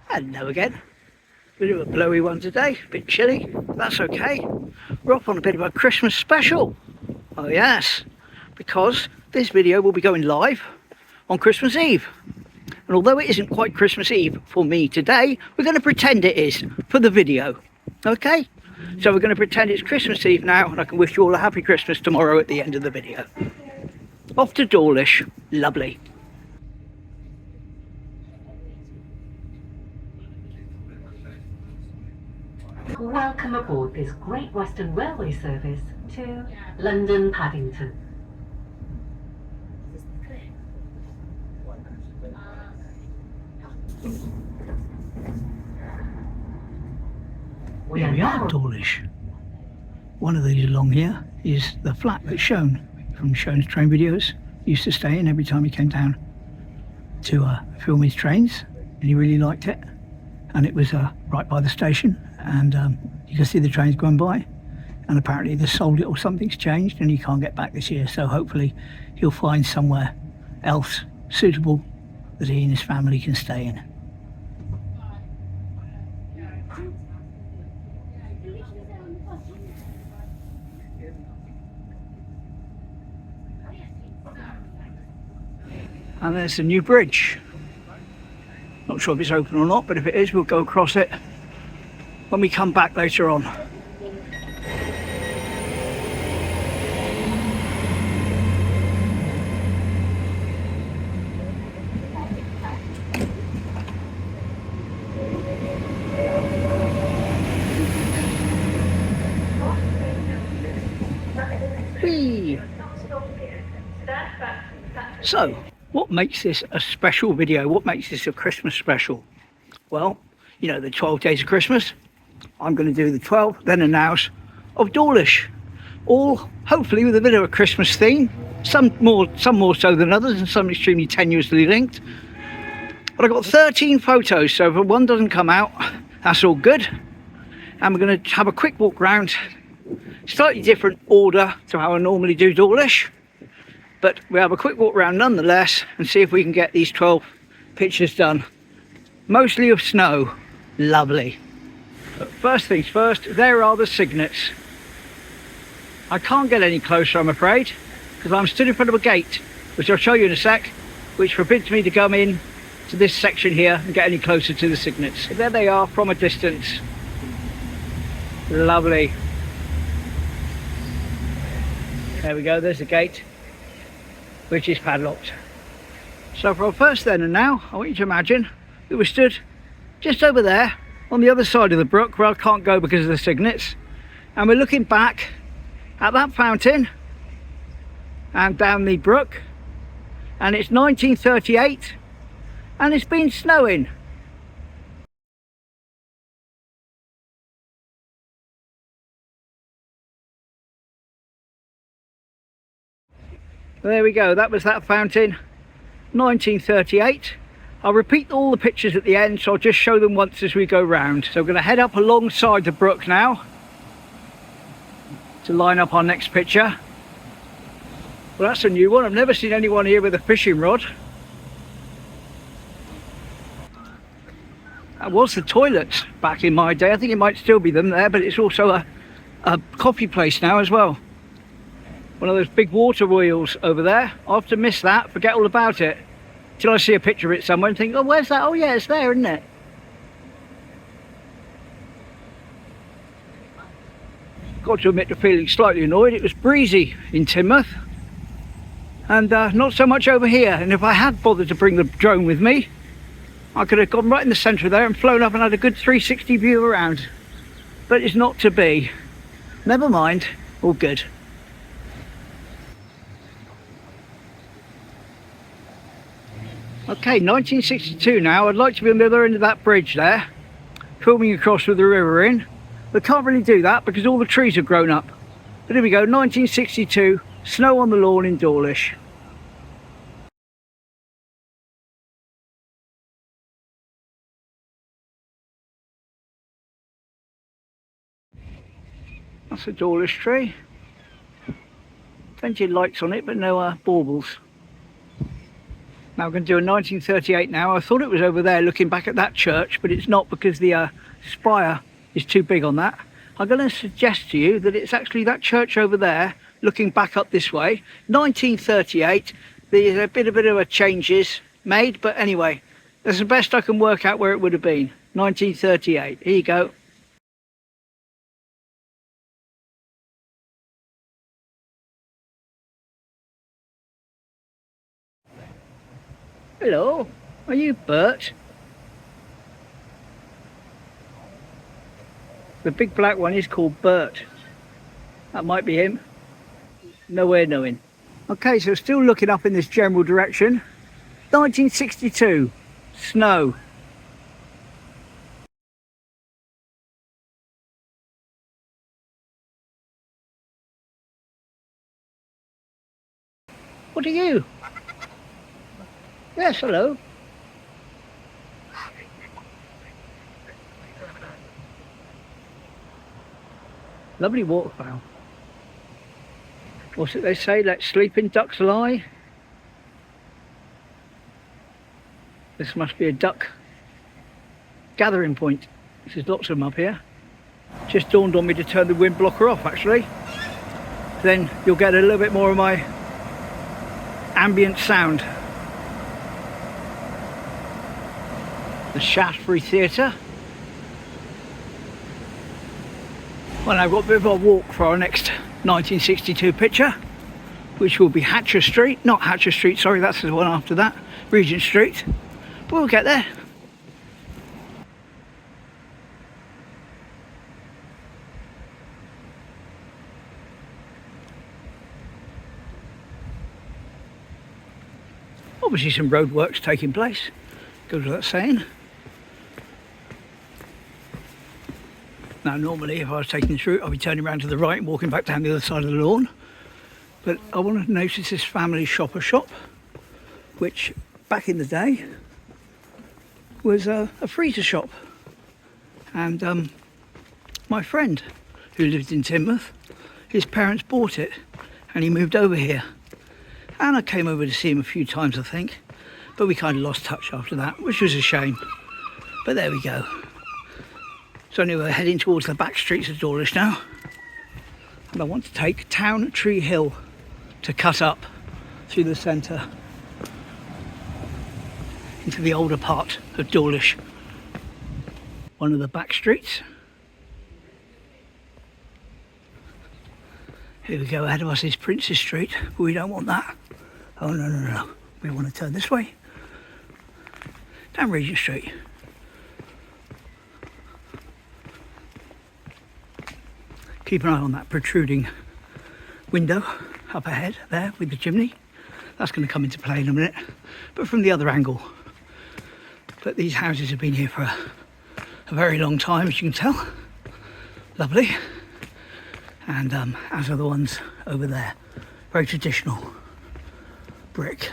Hello again. Bit of a blowy one today, a bit chilly, but that's okay. We're off on a bit of a Christmas special. Oh yes, because this video will be going live on Christmas Eve. And although it isn't quite Christmas Eve for me today, we're going to pretend it is for the video. Okay? So we're going to pretend it's Christmas Eve now, and I can wish you all a happy Christmas tomorrow at the end of the video. Off to Dawlish. Lovely. Welcome aboard this Great Western Railway service to London Paddington. Here we are, Dawlish. One of these along here is the flat that's shown from Sean's train videos. He used to stay in every time he came down to film his trains, and he really liked it. And it was right by the station, and you can see the trains going by. And apparently they sold it or something's changed, and he can't get back this year. So hopefully he'll find somewhere else suitable that he and his family can stay in. And there's the new bridge. Not sure if it's open or not, but if it is, we'll go across it when we come back later on. Whee! So, what makes this a special video? What makes this a Christmas special? Well, you know, the 12 days of Christmas. I'm going to do the 12 then and nows of Dawlish. All hopefully with a bit of a Christmas theme. Some more so than others, and some extremely tenuously linked. But I've got 13 photos, so if one doesn't come out, that's all good. And we're going to have a quick walk round. Slightly different order to how I normally do Dawlish. But we'll have a quick walk around nonetheless and see if we can get these 12 pictures done. Mostly of snow. Lovely. But first things first, there are the signets. I can't get any closer, I'm afraid, because I'm stood in front of a gate, which I'll show you in a sec, which forbids me to come in to this section here and get any closer to the signets. But there they are from a distance. Lovely. There we go, there's the gate, which is padlocked. So for our first then and now, I want you to imagine we were stood just over there on the other side of the brook where I can't go because of the signets, and we're looking back at that fountain and down the brook, and it's 1938 and it's been snowing. There we go, that was that fountain, 1938. I'll repeat all the pictures at the end, so I'll just show them once as we go round. So we're going to head up alongside the brook now to line up our next picture. Well, that's a new one. I've never seen anyone here with a fishing rod. That was the toilets back in my day. I think it might still be them there, but it's also a coffee place now as well. One of those big water wheels over there. I often miss that, forget all about it, till I see a picture of it somewhere and think, oh, where's that? Oh yeah, it's there, isn't it? Got to admit to feeling slightly annoyed. It was breezy in Teignmouth, and not so much over here. And if I had bothered to bring the drone with me, I could have gone right in the centre there and flown up and had a good 360 view around. But it's not to be. Never mind, all good. Okay, 1962 now. I'd like to be on the other end of that bridge there, filming across with the river in. But can't really do that because all the trees have grown up. But here we go, 1962, snow on the lawn in Dawlish. That's a Dawlish tree. Plenty of lights on it, but no baubles. Now we're going to do a 1938 now. I thought it was over there looking back at that church, but it's not because the spire is too big on that. I'm going to suggest to you that it's actually that church over there looking back up this way. 1938. There's a bit of a changes made, but anyway, that's the best I can work out where it would have been. 1938. Here you go. Hello, are you Bert? The big black one is called Bert. That might be him. No way of knowing. Okay, so still looking up in this general direction. 1962, snow. What are you? Yes, hello. Lovely waterfowl. What's it they say? Let sleeping ducks lie. This must be a duck gathering point. There's lots of them up here. Just dawned on me to turn the wind blocker off actually. Then you'll get a little bit more of my ambient sound. The Shaftesbury Theatre. Well, I've got a bit of a walk for our next 1962 picture, which will be Hatcher Street. Not Hatcher Street, sorry, that's the one after that. Regent Street. But we'll get there. Obviously some road works taking place, goes without saying. Now normally if I was taking this route I'd be turning around to the right and walking back down the other side of the lawn. But I want to notice this family shopper shop, which back in the day was a freezer shop. And my friend who lived in Teignmouth, his parents bought it and he moved over here. And I came over to see him a few times I think, but we kind of lost touch after that, which was a shame. But there we go. So anyway, we're heading towards the back streets of Dawlish now. And I want to take Town Tree Hill to cut up through the centre into the older part of Dawlish. One of the back streets. Here we go, ahead of us is Princes Street, but we don't want that. Oh no, no, no, we want to turn this way. Down Regent Street. Keep an eye on that protruding window up ahead there with the chimney. That's going to come into play in a minute, but from the other angle. But these houses have been here for a very long time, as you can tell. Lovely. And as are the ones over there. Very traditional brick.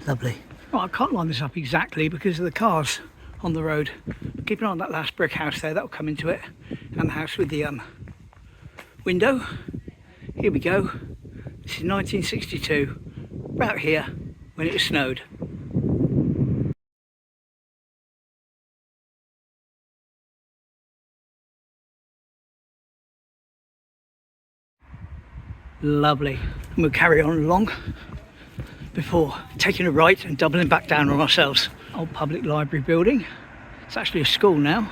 Lovely. Well, I can't line this up exactly because of the cars on the road. Keep an eye on that last brick house there, that'll come into it. And the house with the window. Here we go. This is 1962, about here when it was snowed. Lovely. And we'll carry on along before taking a right and doubling back down on ourselves. Old public library building. It's actually a school now,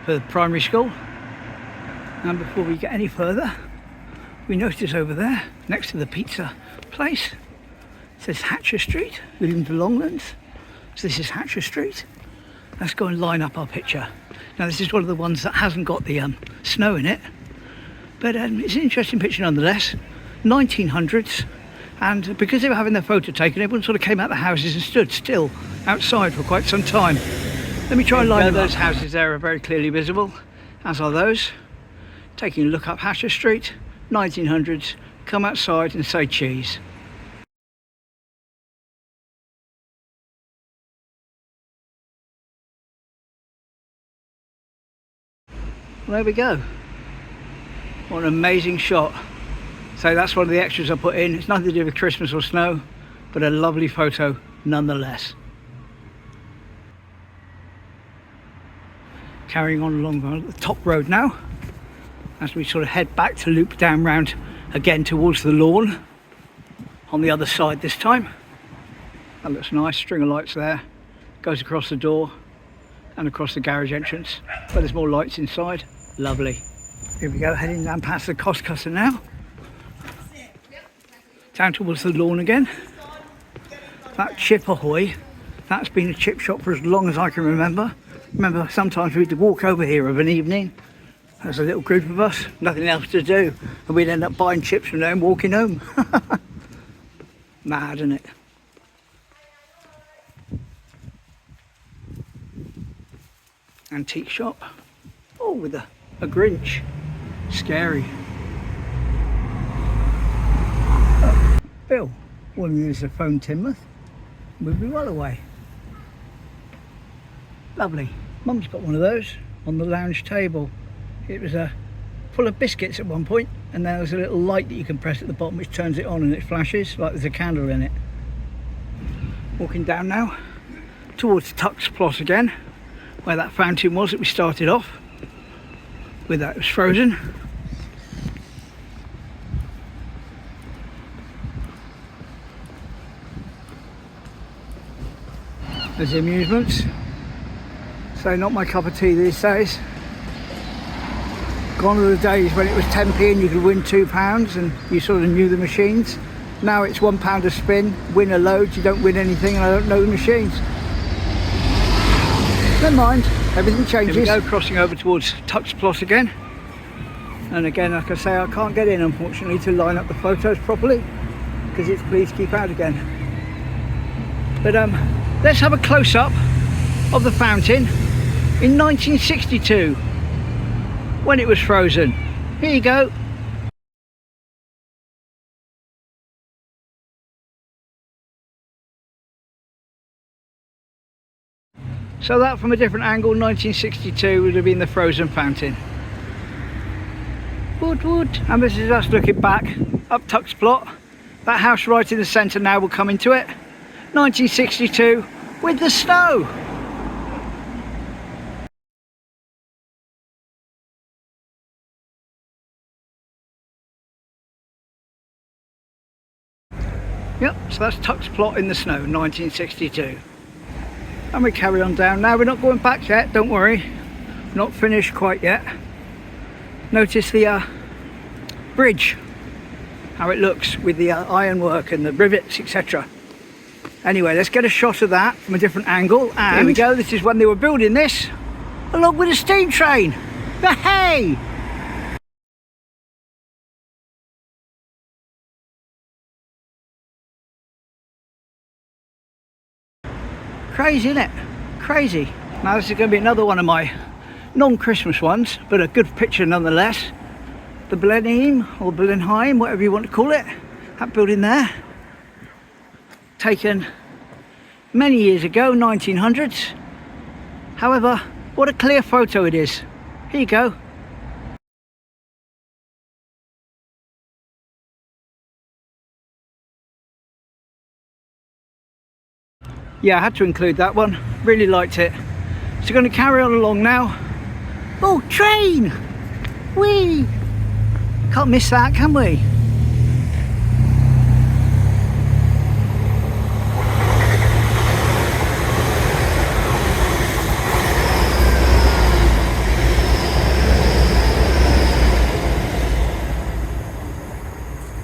for the primary school. And before we get any further, we notice over there, next to the pizza place, it says Hatcher Street, William de Longlands. So this is Hatcher Street. Let's go and line up our picture. Now this is one of the ones that hasn't got the snow in it, but it's an interesting picture nonetheless. 1900s, and because they were having their photo taken, everyone sort of came out the houses and stood still outside for quite some time. Let me try and line up. Those houses there are very clearly visible, as are those. Taking a look up Hatcher Street, 1900s, come outside and say cheese. Well, there we go. What an amazing shot. So that's one of the extras I put in. It's nothing to do with Christmas or snow, but a lovely photo nonetheless. Carrying on along the top road now, as we sort of head back to loop down round again towards the lawn on the other side this time. That looks nice, string of lights there, goes across the door and across the garage entrance, but there's more lights inside. Lovely. Here we go, heading down past the Costcutter now, down towards the lawn again. That Chip Ahoy, that's been a chip shop for as long as I can remember. Remember, sometimes we'd walk over here of an evening as a little group of us, nothing else to do, and we'd end up buying chips from there and walking home. Mad, isn't it? Antique shop. Oh, with a Grinch. Scary. Oh, Bill, wouldn't use a phone, Tinmouth. We'll be well away. Lovely. Mum's got one of those on the lounge table. It was full of biscuits at one point, and then there's a little light that you can press at the bottom which turns it on and it flashes like there's a candle in it. Walking down now towards Tuck's Plot again, where that fountain was that we started off with. That it was frozen. There's the amusements. So not my cup of tea these days. Gone are the days when it was 10p and you could win £2 and you sort of knew the machines. Now it's £1 a spin, win a load, you don't win anything and I don't know the machines. Never mind, everything changes. Here we go, crossing over towards Tuck's Plot again. And again, like I say, I can't get in unfortunately to line up the photos properly because it's please keep out again. But let's have a close-up of the fountain in 1962 when it was frozen. Here you go. So that from a different angle, 1962 would have been the frozen fountain. Wood. And this is us looking back up Tuck's Plot. That house right in the centre now will come into it. 1962 with the snow. Yep, so that's Tuck's Plot in the snow, 1962. And we carry on down now. We're not going back yet, don't worry. Not finished quite yet. Notice the bridge, how it looks with the ironwork and the rivets, etc. Anyway, let's get a shot of that from a different angle. And here we go, this is when they were building this, along with a steam train. Hey! Crazy, isn't it? Crazy. Now this is going to be another one of my non-Christmas ones, but a good picture nonetheless. The Blenheim, or Blenheim, whatever you want to call it. That building there. Taken many years ago, 1900s. However, what a clear photo it is. Here you go. Yeah, I had to include that one. Really liked it. So going to carry on along now. Oh, train! Whee! Can't miss that, can we?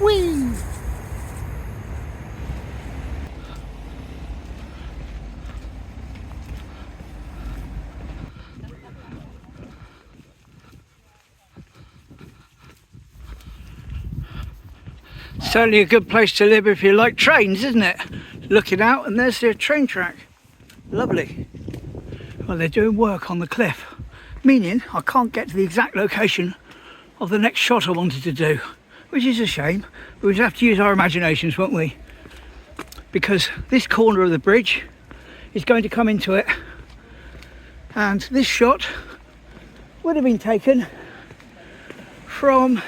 Whee! Certainly a good place to live if you like trains, isn't it? Looking out and there's the train track. Lovely. Well, they're doing work on the cliff, meaning I can't get to the exact location of the next shot I wanted to do, which is a shame. But we'll have to use our imaginations, won't we? Because this corner of the bridge is going to come into it, and this shot would have been taken from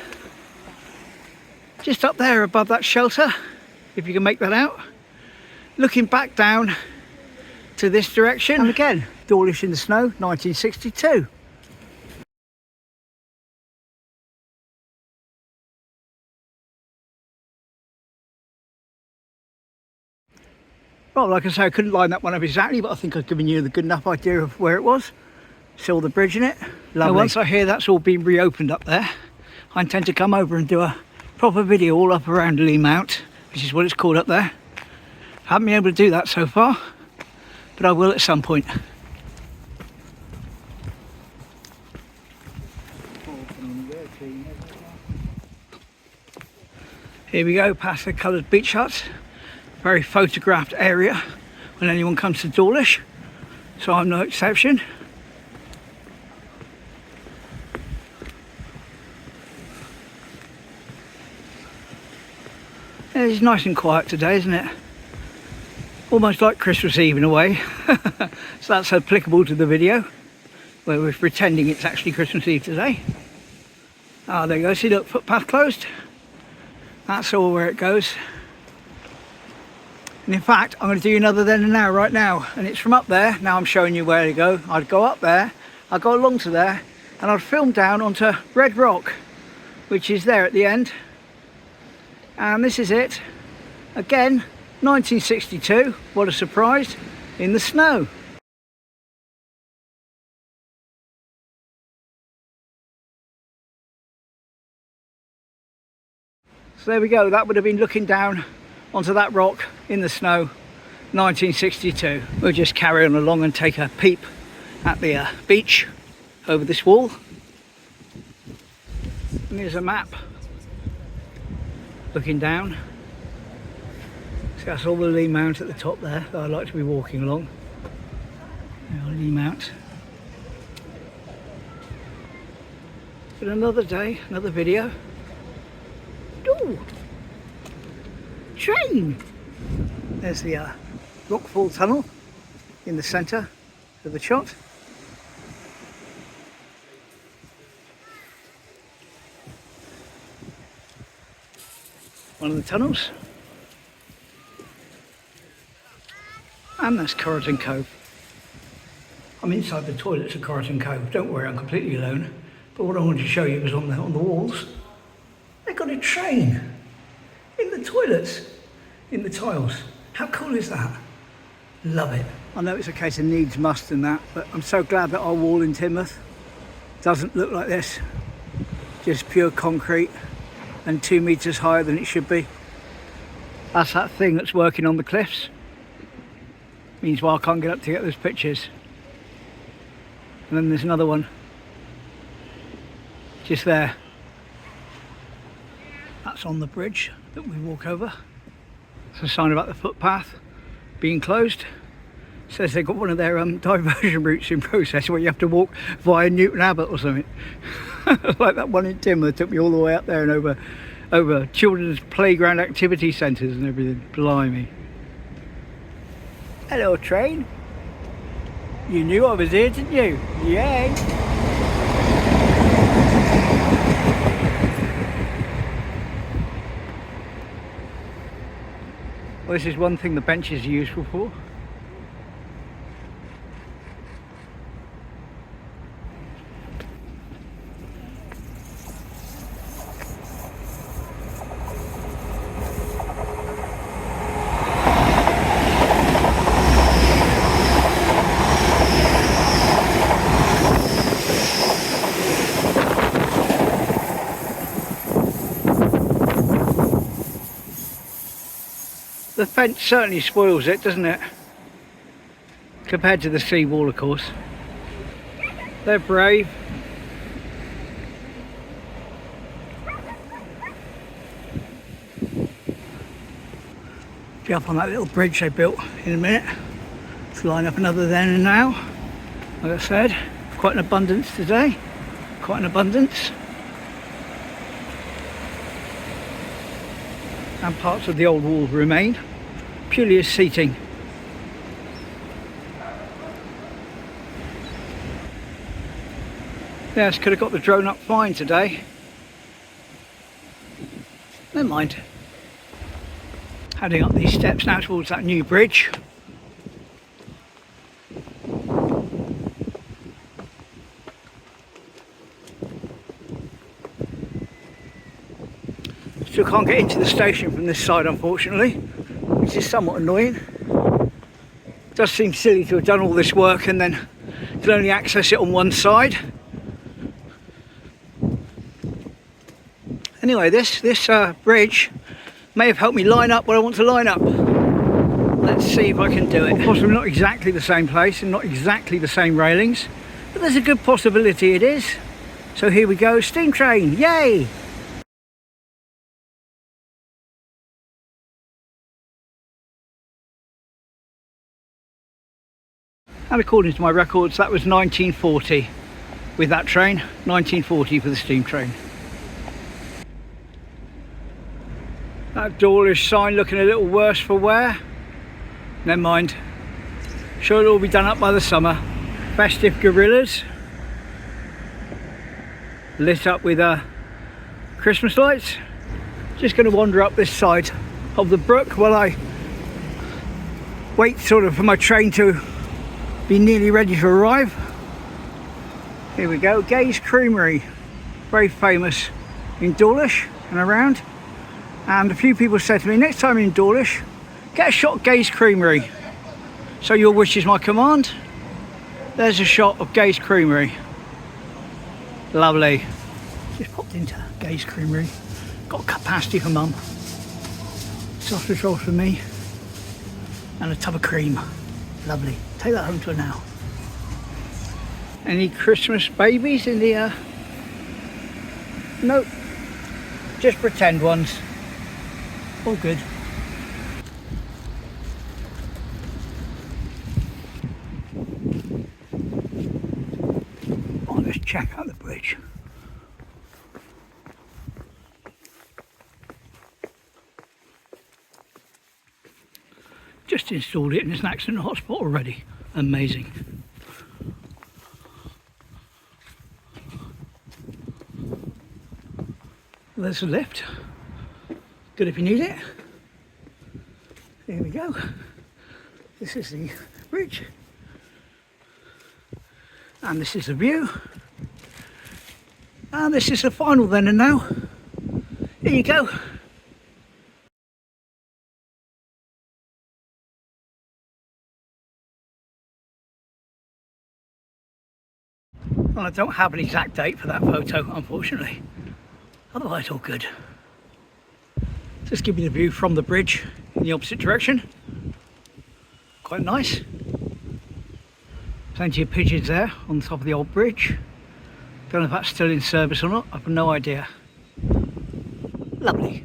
just up there above that shelter, if you can make that out. looking back down to this direction, and again, Dawlish in the snow, 1962. Well, like I say, I couldn't line that one up exactly, but I think I've given you a good enough idea of where it was. Saw the bridge in it. Lovely. Now, once I hear that's all been reopened up there, I intend to come over and do a proper video all up around Lee Mount, which is what it's called up there. Haven't been able to do that so far, but I will at some point. Here we go, past the coloured beach huts. Very photographed area when anyone comes to Dawlish, so I'm no exception. It's nice and quiet today, isn't it? Almost like Christmas Eve in a way. So that's applicable to the video, where we're pretending it's actually Christmas Eve today. Ah, there you go, see, look, footpath closed. That's all where it goes. And in fact, I'm going to do you another then and now right now, and it's from up there. Now I'm showing you where to go. I'd go up there, I'd go along to there, and I'd film down onto Red Rock, which is there at the end. And this is it. Again, 1962, what a surprise, in the snow. So there we go, that would have been looking down onto that rock in the snow, 1962. We'll just carry on along and take a peep at the beach over this wall. And here's a map looking down. So that's all the Lee Mount at the top there that I'd like to be walking along. Lee Mount. But another day, another video. Ooh, train! There's the Rockfall Tunnel in the centre of the shot. One of the tunnels. And that's Corrigan Cove. I'm inside the toilets of Corrigan Cove. Don't worry, I'm completely alone. But what I wanted to show you was on the walls. They've got a train in the toilets, in the tiles. How cool is that? Love it. I know it's a case of needs must and that, but I'm so glad that our wall in Teignmouth doesn't look like this. Just pure concrete and 2 metres higher than it should be. That's that thing that's working on the cliffs. Means why I can't get up to get those pictures. And then there's another one just there. That's on the bridge that we walk over. It's a sign about the footpath being closed. It says they've got one of their diversion routes in process where you have to walk via Newton Abbot or something. Like that one in Teignmouth took me all the way up there and over children's playground activity centres and everything. Blimey. Hello train. You knew I was here, didn't you? Yay! Well, this is one thing the benches are useful for. The fence certainly spoils it, doesn't it? Compared to the sea wall, of course. They're brave. Be up on that little bridge they built in a minute. Let's line up another then and now. Like I said, quite an abundance today. Quite an abundance. And parts of the old wall remain, purely as seating. Yes, could have got the drone up fine today. Never mind. Heading up these steps now towards that new bridge. Still can't get into the station from this side, unfortunately, which is somewhat annoying. It does seem silly to have done all this work and then can only access it on one side. Anyway, this bridge may have helped me line up what I want to line up. Let's see if I can do it. Well, possibly not exactly the same place and not exactly the same railings, but there's a good possibility it is. So here we go, steam train, yay! And according to my records, that was 1940 with that train, 1940 for the steam train. That Dawlish sign looking a little worse for wear. Never mind. Sure it'll all be done up by the summer. Festive gorillas. Lit up with Christmas lights. Just going to wander up this side of the brook while I wait sort of for my train to be nearly ready to arrive. Here we go, Gay's Creamery, very famous in Dawlish and around. And a few people said to me, next time in Dawlish, get a shot of Gay's Creamery. So your wish is my command. There's a shot of Gay's Creamery. Lovely. Just popped into Gay's Creamery. Got a capacity for mum. Sausage rolls for me. And a tub of cream. Lovely. Take that home to her now. Any Christmas babies in the nope, just pretend ones. All good. Oh, let's check out the bridge. Just installed it and it's an accident hotspot already. Amazing. There's a lift. Good if you need it. Here we go. This is the bridge. And this is the view. And this is the final then and now. Here you go. Well, I don't have an exact date for that photo, unfortunately. Otherwise, all good. Just give you the view from the bridge in the opposite direction. Quite nice. Plenty of pigeons there on the top of the old bridge. Don't know if that's still in service or not, I've no idea. Lovely.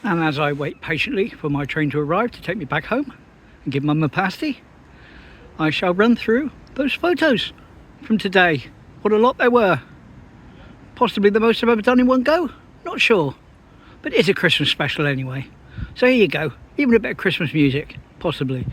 And as I wait patiently for my train to arrive to take me back home and give mum a pasty, I shall run through those photos from today. What a lot there were. Possibly the most I've ever done in one go, not sure. But it is a Christmas special anyway. So here you go, even a bit of Christmas music, possibly.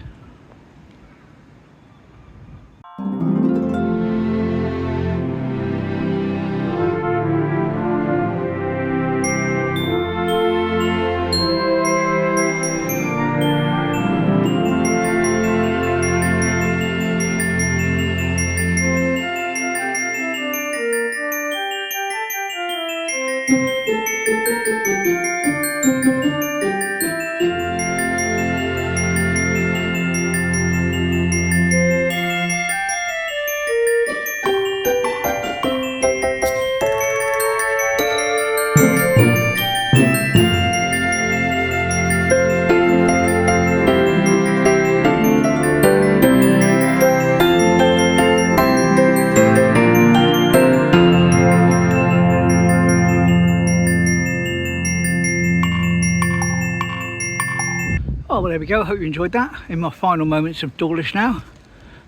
Oh, well, there we go. Hope you enjoyed that. In my final moments of Dawlish now,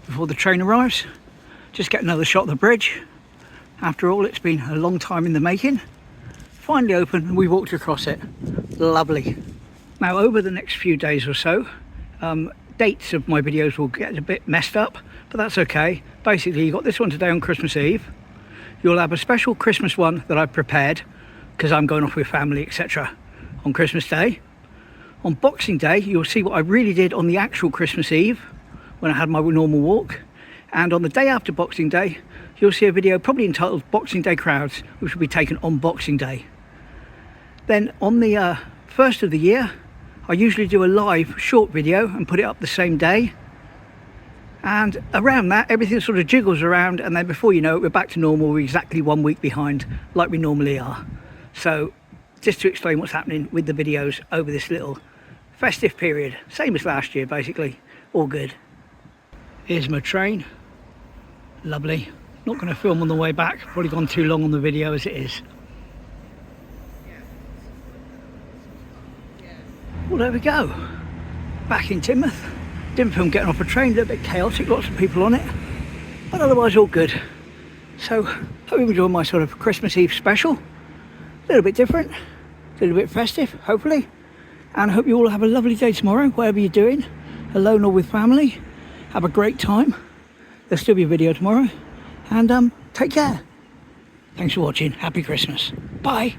before the train arrives. Just get another shot of the bridge. After all, it's been a long time in the making. Finally open and we walked across it. Lovely. Now, over the next few days or so, dates of my videos will get a bit messed up, but that's okay. Basically, you got this one today on Christmas Eve. You'll have a special Christmas one that I've prepared because I'm going off with family, etc. on Christmas Day. On Boxing Day, you'll see what I really did on the actual Christmas Eve when I had my normal walk. And on the day after Boxing Day, you'll see a video probably entitled Boxing Day Crowds, which will be taken on Boxing Day. Then on the first of the year, I usually do a live short video and put it up the same day. And around that, everything sort of jiggles around, and then before you know it, we're back to normal. We're exactly 1 week behind, like we normally are. So just to explain what's happening with the videos over this little festive period, same as last year basically, all good. Here's my train, lovely. Not going to film on the way back, probably gone too long on the video as it is. Well, there we go, back in Teignmouth. Didn't film getting off a train, a little bit chaotic, lots of people on it, but otherwise all good. So hope you enjoyed my sort of Christmas Eve special. A little bit different, a little bit festive, hopefully. And I hope you all have a lovely day tomorrow, whatever you're doing, alone or with family. Have a great time. There'll still be a video tomorrow. And take care. Thanks for watching. Happy Christmas. Bye.